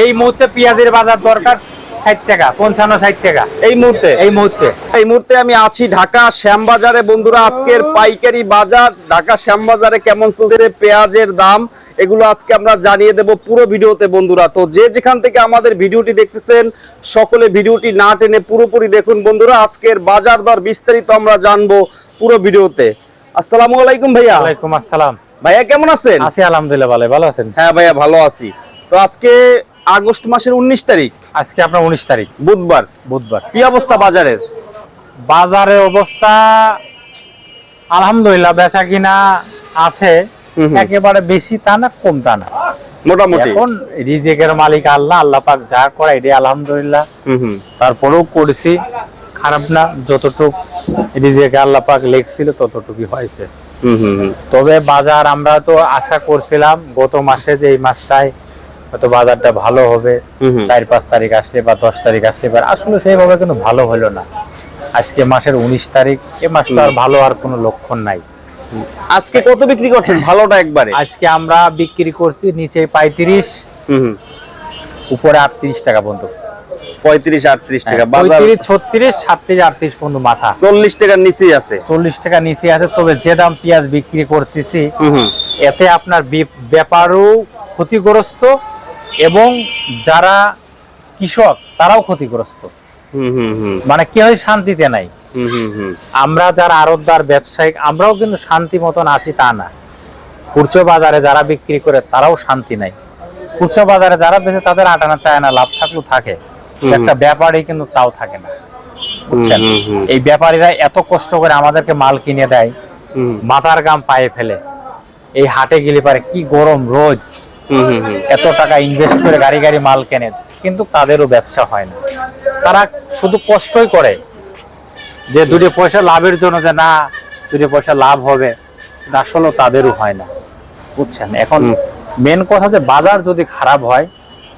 এই মুহূর্তে পেঁয়াজের বাজার দরকার 60 টাকা, 55-60 টাকা এই মুহূর্তে আমি আছি ঢাকা শ্যামবাজারে। বন্ধুরা, আজকের পাইকারি বাজার ঢাকা শ্যামবাজারে কেমন চলছে পেঁয়াজের দাম, এগুলো আজকে আমরা জানিয়ে দেব পুরো ভিডিওতে। বন্ধুরা, তো যে যেখান থেকে আমাদের ভিডিওটি দেখতেছেন সকলে ভিডিওটি না টেনে পুরোপুরি দেখুন। বন্ধুরা, আজকের বাজার দর বিস্তারিত আমরা জানবো পুরো ভিডিওতে। আসসালামু আলাইকুম ভাইয়া। ওয়ালাইকুম আসসালাম। ভাইয়া কেমন আছেন? আছি আলহামদুলিল্লাহ, ভালো আছেন? হ্যাঁ ভাইয়া, ভালো আছি। তো আজকে আগস্ট মাসের 19 তারিখ, আজকে আপনার 19 তারিখ, বুধবার। কি অবস্থা বাজারের? বাজারের অবস্থা আলহামদুলিল্লাহ, বেচা কিনা আছে, একেবারে বেশি তা না, কম তা না, মোটামুটি। এখন রিজিকের মালিক আল্লাহ, আল্লাহ পাক যা করে এটাই আলহামদুলিল্লাহ। তারপরেও করেছি, খারাপ না, যতটুকু রিজিকে আল্লাহ পাক লেখছিল ততটুকুই হয়েছে। তবে বাজার আমরা তো আশা করছিলাম গত মাসে যে এই মাসটায় হয়তো বাজারটা ভালো হবে, 4-5 তারিখ আসলে বা 10 তারিখ আসলে, আসলে সেইভাবে কিন্তু ভালো হলো না। আজকে মাসের 19 তারিখ, এই মাসটা আর ভালো আর কোনো লক্ষণ নাই। আজকে কত বিক্রি করছেন ভালোটা একবারে? আজকে আমরা বিক্রি করছি নিচে 35, উপরে 38 টাকা পর্যন্ত। 35-38 টাকা বাজার, 35, 36, 37, 38 পর্যন্ত মাথা। 40 টাকার নিচেই আছে। 40 টাকা নিচে আছে। তবে যে দাম পেঁয়াজ বিক্রি করতেছি, এতে আপনার ব্যাপারও ক্ষতিগ্রস্ত এবং যারা কৃষক তারাও ক্ষতিগ্রস্ত। মানে কি হয়, শান্তিতে নাই। আমরা যারা আড়তদার ব্যবসায়িক, আমরাও কিন্তু শান্তি মতন আছি তা না। খুচরো বাজারে যারা বিক্রি করে তারাও শান্তি নাই। খুচরো বাজারে যারা বেচে তাদের আটানা চায় না, লাভ থাকলেও থাকে, একটা ব্যাপারী কিন্তু তাও থাকে না, বুঝছেন? এই ব্যাপারীরা এত কষ্ট করে আমাদেরকে মাল কিনে দেয়, মাথার গাম পায়ে ফেলে। এই হাটে গেলে পারে কি গরম রোদ, এত টাকা ইনভেস্ট করে গাড়ি গাড়ি মাল কেনে, কিন্তু তাদেরও ব্যবসা হয় না। তারা শুধু কষ্টই করে যে 2 পয়সা লাভের জন্য, যে না 2 পয়সা লাভ হবে, আসলে তাদেরও হয় না, বুঝছেন? এখন মেন কথা যে বাজার যদি খারাপ হয়,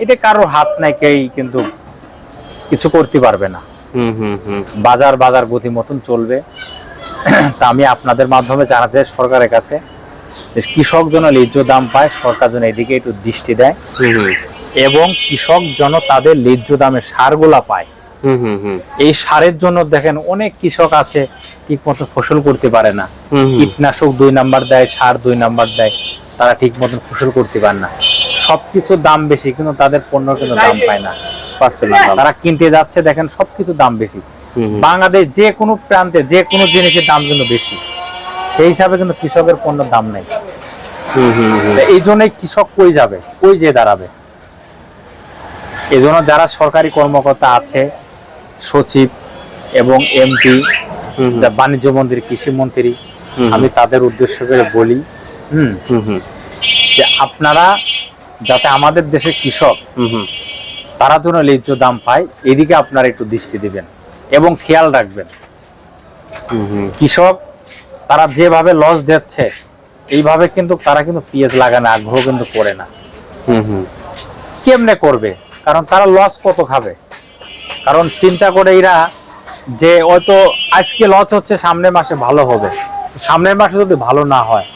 এটা কারোর হাত নাই, কেই কিন্তু কিছু করতে পারবে না। বাজার গতি মতন চলবে। তা আমি আপনাদের মাধ্যমে জানাতে চাই সরকারের কাছে, কৃষক যেন ন্যায্য দাম পায়, সরকার যেন এদিকে একটু দৃষ্টি দেয় এবং কৃষক যেন তাদের ন্যায্য দামে সারগুলা পায়। এই সারের জন্য দেখেন অনেক কৃষক আছে ঠিক মতো ফসল করতে পারে না, কীটনাশক 2 নাম্বার দেয়, সার 2 নাম্বার দেয়, তারা ঠিক মতন ফসল করতে পারে না। সবকিছুর দাম বেশি, কিন্তু তাদের পণ্য কিন্তু দাম পায় না, পাচ্ছে না। তারা কিনতে যাচ্ছে, দেখেন সবকিছু দাম বেশি। বাংলাদেশ যে কোনো প্রান্তে যে কোনো জিনিসের দাম কিন্তু বেশি, সেই হিসাবে কিন্তু কৃষকের পণ্যের দাম নেই। এই জন্যই কৃষক কই যাবে, কই যে দাঁড়াবে? এই জন্য যারা সরকারি কর্মকর্তা আছে, সচিব এবং এমপি, যা বাণিজ্য মন্ত্রী, কৃষি মন্ত্রী, আমি তাদের উদ্দেশ্য করে বলি যে আপনারা যাতে আমাদের দেশের কৃষক তারা যেন ন্যায্য দাম পায়, এদিকে আপনারা একটু দৃষ্টি দিবেন এবং খেয়াল রাখবেন। কৃষক তারা যেভাবে লস দিচ্ছে, এইভাবে কিন্তু তারা কিন্তু পেঁয়াজ লাগানো আগ্রহ কিন্তু করে না। কেমনে করবে? কারণ তারা লস কত খাবে? কারণ চিন্তা করে এরা যে হয়তো আজকে লস হচ্ছে, সামনের মাসে ভালো হবে, সামনের মাসে যদি ভালো না হয়,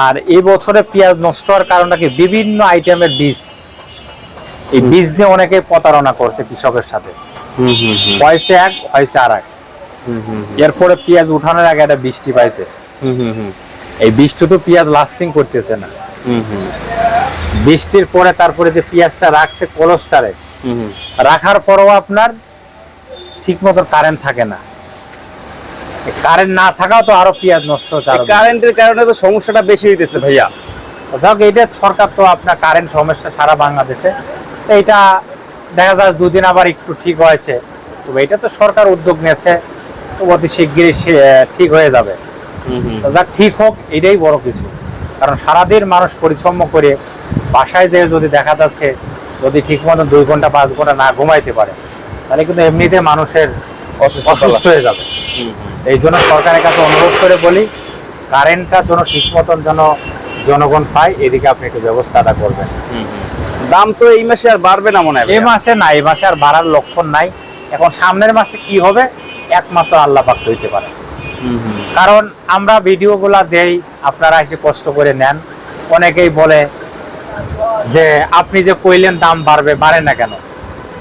আর এই বছরে পেঁয়াজ নষ্ট হওয়ার কারণটা কি? বিভিন্ন আইটেমের বীজ, এই বীজ দিয়ে অনেকে প্রতারণা করছে কৃষকের সাথে, হয়েছে এক, হয়েছে আর এক। এরপরে পেঁয়াজ উঠানোর আগে একটা বৃষ্টি পাইছে, এই বৃষ্টি তো পেঁয়াজ লাস্টিং করতেছে না। বৃষ্টির পরে তারপরে যে পেঁয়াজটা রাখছে কলস্টারে, রাখার পরেও আপনার ঠিক মতো কারেন্ট থাকে না। কারেন্ট না থাকাও তো আরো পেঁয়াজ নষ্ট হচ্ছে। কারেন্টের কারণে তো সমস্যাটা বেশি হইতেছে ভাইয়া। যাক, এটা সরকার তো আপনার কারেন্ট সমস্যা সারা বাংলাদেশে, এটা দেখা যায় 2 দিন আবার একটু ঠিক হয়েছে। তবে এটা তো সরকার উদ্যোগ নিয়েছে, তো অতি শিগগিরই ঠিক হয়ে যাবে। যাক, ঠিক হোক, এটাই বড় কিছু। কারণ সারাদিন মানুষ পরিশ্রম করে বাসায় যেয়ে যদি দেখা যাচ্ছে যদি ঠিক মতো 2 ঘন্টা 5 ঘন্টা না ঘুমাইতে পারে, তাহলে কিন্তু এমনিতে মানুষের অসুস্থ হয়ে যাবে। এই জন্য সরকারের কাছে অনুরোধ করে বলি, কারেন্টটা যেন ঠিক মতন যেন জনগণ পায়, এদিকে আপনি একটু ব্যবস্থাটা করবেন। দাম তো এই মাসে আর বাড়বে না মনে হয়? এই মাসে না, এই মাসে আর বাড়ার লক্ষণ নাই। এখন সামনের মাসে কি হবে একমাত্র আল্লাহ পাক হইতে পারে। কারণ আমরা ভিডিওগুলা দেই, আপনারা এসে কষ্ট করে নেন। অনেকেই বলে যে আপনি যে কইলেন দাম বাড়বে, বাড়ে না কেন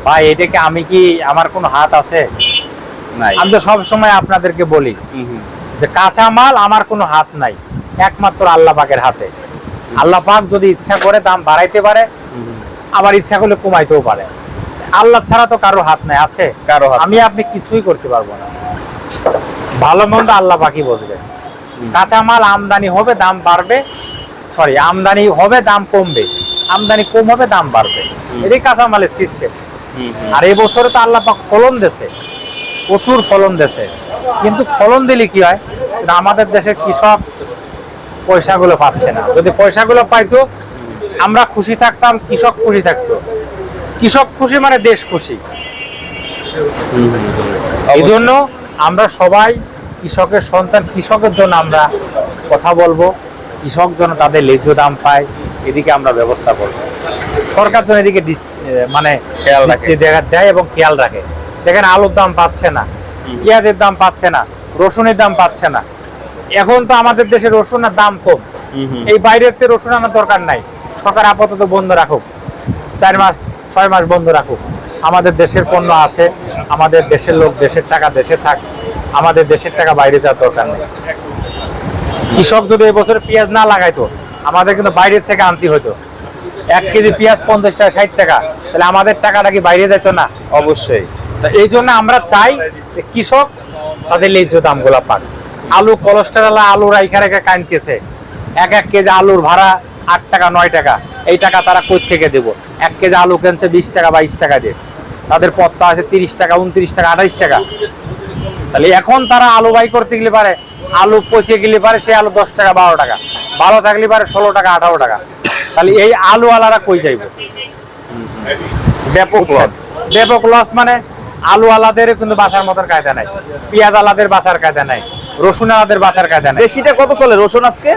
ভাই? এটাকে আমি কি আমার কোনো হাত আছে? নাই। আমি তো সবসময় আপনাদেরকে বলি যে কাঁচা মাল আমার কোনো হাত নাই, একমাত্র আল্লাহ পাকের হাতে। আল্লাহ পাক যদি ইচ্ছা করে দাম বাড়াইতে পারে, আবার ইচ্ছা করলে কমাইতেও পারে। আল্লাহ ছাড়া তো কারো হাত নাই, আছে? কারো হাত আমি আপনি কিছুই করতে পারবো না। ভালো মন্দ আল্লাহ পাকই বসবে। কাঁচা মাল আমদানি হবে, দাম বাড়বে, সরি আমদানি হবে, দাম কমবে, আমদানি কম হবে, দাম বাড়বে। এটাই কাঁচা মালের সিস্টেম। আর এই বছরে তো আল্লাহ পাক ফলন দিয়েছে, প্রচুর ফলন দিয়েছে, কিন্তু ফলন দিলে কি হয়, আমাদের দেশের কৃষক পয়সাগুলো পাচ্ছে না। যদি পয়সাগুলো পাইতো আমরা খুশি থাকতাম, কৃষক খুশি থাকতো। কৃষক খুশি মানে দেশ খুশি। এই জন্য আমরা সবাই কৃষকের সন্তান, কৃষকের জন্য আমরা কথা বলবো, কৃষক যেন তাদের ন্যায্য দাম পায়, এদিকে আমরা ব্যবস্থা করব। সরকার যেন এদিকে মানে দৃষ্টি দেয় এবং খেয়াল রাখে। দেখেন আলুর দাম পাচ্ছে না, পেঁয়াজের দাম পাচ্ছে না, রসুনের দাম পাচ্ছে না। এখন তো আমাদের দেশে রসুনের দাম কম, এই বাইরের থেকে রসুন আনার দরকার নাই। সরকার আপাতত বন্ধ রাখুক, 4 মাস 6 মাস বন্ধ রাখুক। আমাদের দেশের পণ্য আছে, আমাদের দেশের লোক, দেশের টাকা দেশে থাক, আমাদের দেশের টাকা বাইরে যাওয়ার দরকার নেই। কৃষক যদি এবছর পেঁয়াজ না লাগাইতো, আমাদের কিন্তু বাইরের থেকে আনতে হতো। 1 কেজি পেঁয়াজ 50 টাকা 60 টাকা, তাহলে আমাদের টাকাটা কি বাইরে যেত না? অবশ্যই। এই জন্য আমরা চাই যে কৃষক তাদের ন্যায্য দামগুলো পাক। আলু কোলেস্টেরল আলু রাইখা রেখে কানতেছে, 1 কেজি আলুর ভাড়া 8 টাকা 9 টাকা, এই টাকা তারা কই থেকে দেবো? 1 কেজি আলু কিনছে 20 টাকা 22 টাকা দিয়ে, তাদের পত্তা আছে 30 টাকা 29 টাকা 28 টাকা। তাহলে এখন তারা আলু বাই করতে গেলে পারে, আলু পচে গেলে পারে সে আলু 10 টাকা 12 টাকা, ভালো থাকলে পারে 16 টাকা 18 টাকা। তাহলে এই আলু আলারা কই যাইব? ব্যাপক লস। ব্যাপক লস মানে আলু আলাদের কিন্তু বাঁচার মতন কায়দা নাই, পেঁয়াজ আলাদের বাঁচার কায়দা নাই, রসুন আলাদের বাঁচার কায়দা নাই। দেশিটা কত চলে রসুন আজকে?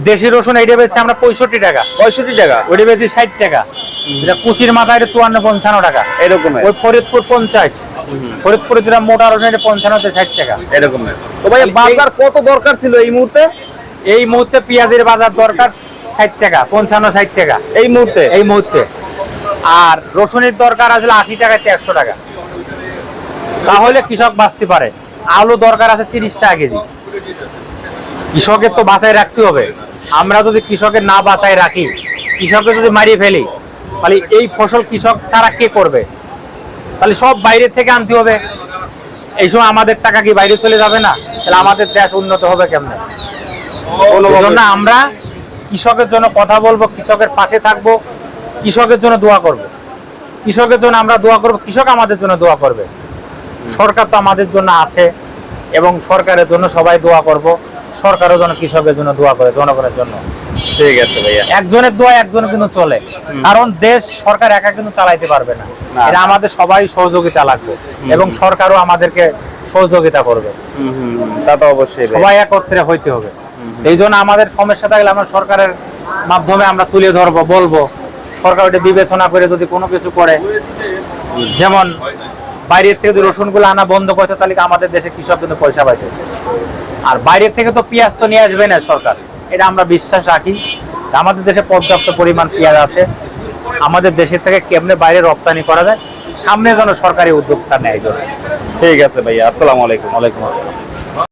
দেশি রসুন এইটা বেচছে আমরা 65 টাকা, 65 টাকা, ওইটা বেচছি 60 টাকা। এটা কুচির মাথায় 54-55 টাকা এরকম। ওই ফরিদপুর 50, ফরিদপুরে যেটা মোটা রসুন এটা 55-60 টাকা এরকম। তো ভাই বাজার কত দরকার ছিল এই মুহূর্তে? এই মুহূর্তে পেঁয়াজের বাজার দরকার 60 টাকা, 55-60 টাকা এই মুহূর্তে, এই মুহূর্তে। আর রসুনের দরকার আসলে 80 টাকা 100 টাকা, তাহলে কৃষক বাঁচতে পারে। আলু দরকার আছে 30 টাকা কেজি। কৃষকের তো বাঁচাই রাখতে হবে। আমরা যদি কৃষকের না বাঁচাই রাখি, কৃষককে যদি মারিয়ে ফেলি, তাহলে এই ফসল কৃষক ছাড়া কে করবে? তাহলে সব বাইরে থেকে আনতে হবে। এই সময় আমাদের টাকা কি বাইরে চলে যাবে না? তাহলে আমাদের দেশ উন্নত হবে কেমনে? এই জন্য আমরা কৃষকের জন্য কথা বলবো, কৃষকের পাশে থাকবো, কৃষকের জন্য দোয়া করব। কৃষকের জন্য আমরা দোয়া করব, কৃষক আমাদের জন্য দোয়া করবে। সরকার তো আমাদের জন্য আছে এবং সরকারের জন্য সবাই দোয়া করব। সরকারও যেন কৃষকের জন্য দোয়া করে, জনগণের জন্য। ঠিক আছে ভাইয়া। একজনের দোয়া একজনের কিন্তু চলে, কারণ দেশ সরকার একা কিন্তু চালাইতে পারবে না। এটা আমাদের সবাই সহযোগিতা লাগবে এবং সরকারও আমাদেরকে সহযোগিতা করবে। তা তো অবশ্যই, সবাই একত্রে হইতে হবে। এই জন্য আমাদের সমস্যা থাকলে আমরা সরকারের মাধ্যমে আমরা তুলে ধরবো, বলবো। সরকার ওটা বিবেচনা করে যদি কোনো কিছু করে, যেমন বাইরের থেকে যদি রসুনগুলো আনা বন্ধ করতে, তাহলে আমাদের দেশে কৃষক কিন্তু পয়সা পাইতে। আর বাইরের থেকে তো পেঁয়াজ তো নিয়ে আসবে না সরকার, এটা আমরা বিশ্বাস রাখি। আমাদের দেশে পর্যাপ্ত পরিমাণ পেঁয়াজ আছে, আমাদের দেশের থেকে কেমনে বাইরে রপ্তানি করা যায়, সামনে যেন সরকারি উদ্যোগটা নেয়। ঠিক আছে ভাইয়া, আসসালামু আলাইকুম। ওয়ালাইকুম আসসালাম।